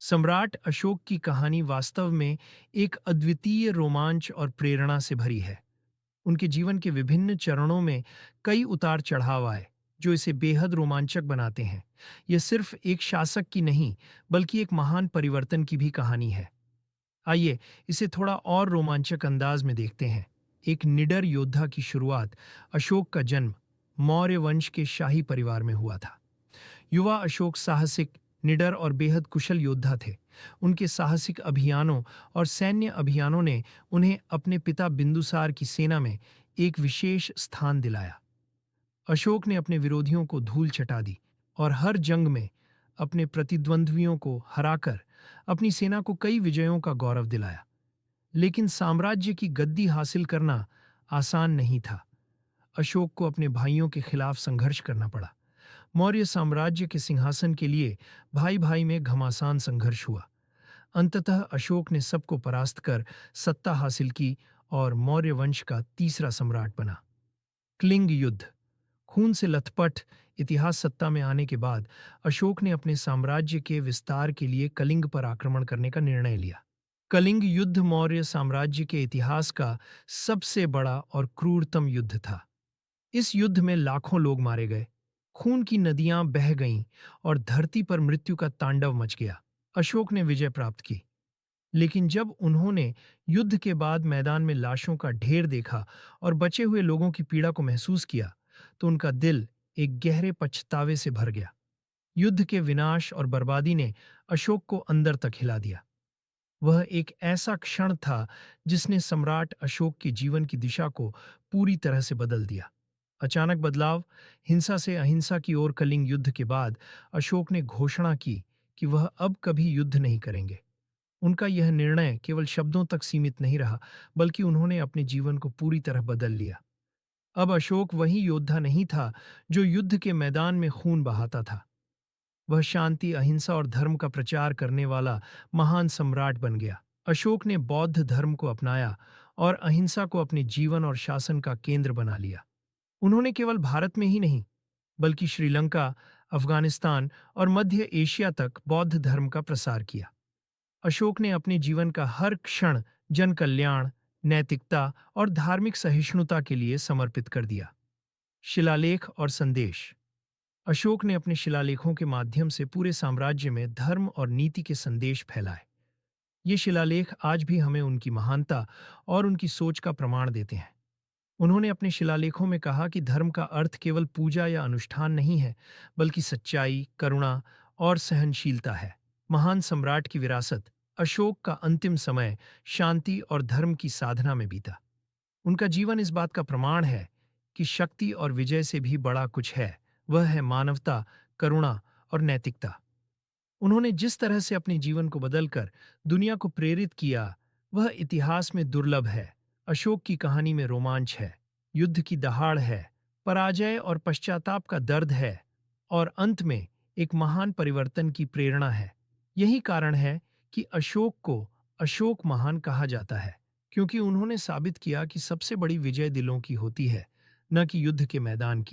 सम्राट अशोक की कहानी वास्तव में एक अद्वितीय रोमांच और प्रेरणा से भरी है। उनके जीवन के विभिन्न चरणों में कई उतार चढ़ाव आए, जो इसे बेहद रोमांचक बनाते हैं। यह सिर्फ एक शासक की नहीं, बल्कि एक महान परिवर्तन की भी कहानी है। आइए इसे थोड़ा और रोमांचक अंदाज में देखते हैं। एक निडर योद्धा की शुरुआत। अशोक का जन्म मौर्य वंश के शाही परिवार में हुआ था। युवा अशोक साहसिक, निडर और बेहद कुशल योद्धा थे। उनके साहसिक अभियानों और सैन्य अभियानों ने उन्हें अपने पिता बिंदुसार की सेना में एक विशेष स्थान दिलाया। अशोक ने अपने विरोधियों को धूल चटा दी और हर जंग में अपने प्रतिद्वंद्वियों को हराकर अपनी सेना को कई विजयों का गौरव दिलाया। लेकिन साम्राज्य की गद्दी हासिल करना आसान नहीं था। अशोक को अपने भाइयों के खिलाफ संघर्ष करना पड़ा। मौर्य साम्राज्य के सिंहासन के लिए भाई भाई में घमासान संघर्ष हुआ। अंततः अशोक ने सबको परास्त कर सत्ता हासिल की और मौर्य वंश का तीसरा सम्राट बना। कलिंग युद्ध। खून से लथपथ इतिहास सत्ता में आने के बाद अशोक ने अपने साम्राज्य के विस्तार के लिए कलिंग पर आक्रमण करने का निर्णय लिया। कलिंग युद्ध मौर्य साम्राज्य के इतिहास का सबसे बड़ा और क्रूरतम युद्ध था। इस युद्ध में लाखों लोग मारे गए, खून की नदियां बह गईं और धरती पर मृत्यु का तांडव मच गया। अशोक ने विजय प्राप्त की, लेकिन जब उन्होंने युद्ध के बाद मैदान में लाशों का ढेर देखा और बचे हुए लोगों की पीड़ा को महसूस किया, तो उनका दिल एक गहरे पछतावे से भर गया। युद्ध के विनाश और बर्बादी ने अशोक को अंदर तक हिला दिया। वह एक ऐसा क्षण था जिसने सम्राट अशोक के जीवन की दिशा को पूरी तरह से बदल दिया। अचानक बदलाव। हिंसा से अहिंसा की ओर। कलिंग युद्ध के बाद अशोक ने घोषणा की कि वह अब कभी युद्ध नहीं करेंगे। उनका यह निर्णय केवल शब्दों तक सीमित नहीं रहा, बल्कि उन्होंने अपने जीवन को पूरी तरह बदल लिया। अब अशोक वही योद्धा नहीं था जो युद्ध के मैदान में खून बहाता था। वह शांति, अहिंसा और धर्म का प्रचार करने वाला महान सम्राट बन गया। अशोक ने बौद्ध धर्म को अपनाया और अहिंसा को अपने जीवन और शासन का केंद्र बना लिया। उन्होंने केवल भारत में ही नहीं, बल्कि श्रीलंका, अफगानिस्तान और मध्य एशिया तक बौद्ध धर्म का प्रसार किया। अशोक ने अपने जीवन का हर क्षण जन कल्याण, नैतिकता और धार्मिक सहिष्णुता के लिए समर्पित कर दिया। शिलालेख और संदेश। अशोक ने अपने शिलालेखों के माध्यम से पूरे साम्राज्य में धर्म और नीति के संदेश फैलाए। ये शिलालेख आज भी हमें उनकी महानता और उनकी सोच का प्रमाण देते हैं। उन्होंने अपने शिलालेखों में कहा कि धर्म का अर्थ केवल पूजा या अनुष्ठान नहीं है, बल्कि सच्चाई, करुणा और सहनशीलता है। महान सम्राट की विरासत। अशोक का अंतिम समय शांति और धर्म की साधना में बीता। उनका जीवन इस बात का प्रमाण है कि शक्ति और विजय से भी बड़ा कुछ है। वह है मानवता, करुणा और नैतिकता। उन्होंने जिस तरह से अपने जीवन को बदलकर दुनिया को प्रेरित किया, वह इतिहास में दुर्लभ है। अशोक की कहानी में रोमांच है, युद्ध की दहाड़ है, पराजय और पश्चाताप का दर्द है, और अंत में एक महान परिवर्तन की प्रेरणा है। यही कारण है कि अशोक को अशोक महान कहा जाता है, क्योंकि उन्होंने साबित किया कि सबसे बड़ी विजय दिलों की होती है, न कि युद्ध के मैदान की।